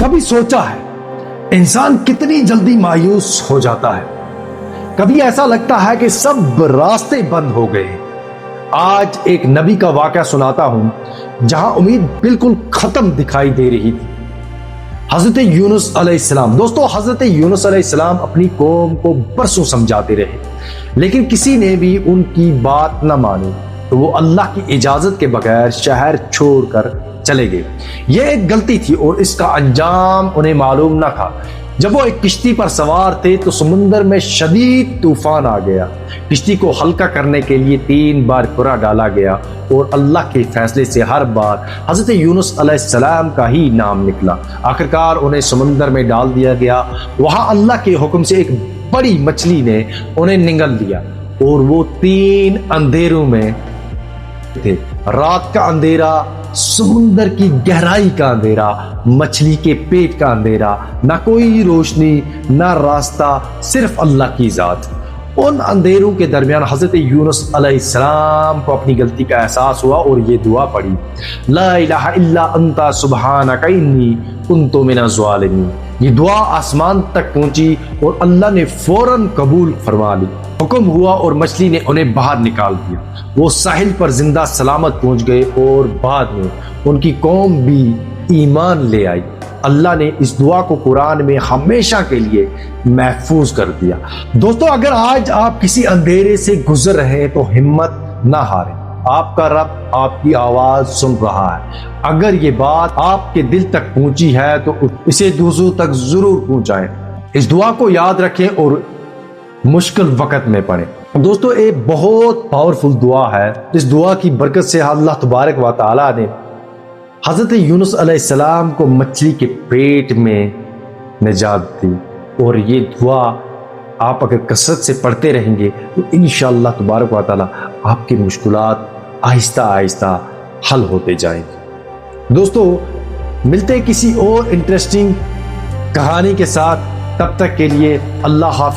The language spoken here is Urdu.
کبھی سوچا ہے انسان کتنی جلدی مایوس ہو جاتا ہے؟ کبھی ایسا لگتا ہے کہ سب راستے بند ہو گئے۔ آج ایک نبی کا واقعہ سناتا ہوں جہاں امید بالکل ختم دکھائی دے رہی تھی۔ حضرت یونس علیہ السلام۔ دوستو، حضرت یونس علیہ السلام اپنی قوم کو برسوں سمجھاتے رہے، لیکن کسی نے بھی ان کی بات نہ مانی تو وہ اللہ کی اجازت کے بغیر شہر چھوڑ کر چلے گئے۔ یہ ایک غلطی تھی اور اس کا انجام انہیں معلوم نہ تھا۔ جب وہ ایک کشتی پر سوار تھے تو سمندر میں شدید طوفان آ گیا۔ کشتی کو ہلکا کرنے کے لیے 3 بار کرا ڈالا گیا اور اللہ کے فیصلے سے ہر بار حضرت یونس علیہ السلام کا ہی نام نکلا۔ آخرکار انہیں سمندر میں ڈال دیا گیا۔ وہاں اللہ کے حکم سے ایک بڑی مچھلی نے انہیں نگل لیا اور وہ 3 اندھیروں میں تھے۔ رات کا اندھیرا، سمندر کی گہرائی کا اندھیرا، مچھلی کے پیٹ کا اندھیرا، نہ کوئی روشنی نہ راستہ، صرف اللہ کی ذات۔ ان اندھیروں کے درمیان حضرت یونس علیہ السلام کو اپنی غلطی کا احساس ہوا اور یہ دعا پڑھی، لا الہ الا انت سبحانک انی کنت من الظالمین۔ یہ دعا آسمان تک پہنچی اور اللہ نے فوراً قبول فرما لی۔ حکم ہوا اور مچھلی نے انہیں باہر نکال دیا۔ وہ ساحل پر زندہ سلامت پہنچ گئے اور بعد میں ان کی قوم بھی ایمان لے آئی۔ اللہ نے اس دعا کو قرآن میں ہمیشہ کے لیے محفوظ کر دیا۔ دوستو، اگر آج آپ کسی اندھیرے سے گزر رہے ہیں تو ہمت نہ ہاریں۔ آپ کا رب آپ کی آواز سن رہا ہے۔ اگر یہ بات آپ کے دل تک پہنچی ہے تو اسے دوسروں تک ضرور پہنچائیں۔ اس دعا کو یاد رکھیں اور مشکل وقت میں پڑھیں۔ دوستو، ایک بہت پاورفل دعا ہے۔ اس دعا کی برکت سے اللہ تبارک و تعالی نے حضرت یونس علیہ السلام کو مچھلی کے پیٹ میں نجات دی، اور یہ دعا آپ اگر کثرت سے پڑھتے رہیں گے تو انشاءاللہ تبارک و تعالی آپ کی مشکلات آہستہ آہستہ حل ہوتے جائیں گے۔ دوستو، ملتے کسی اور انٹرسٹنگ کہانی کے ساتھ، تب تک کے لیے اللہ حافظ۔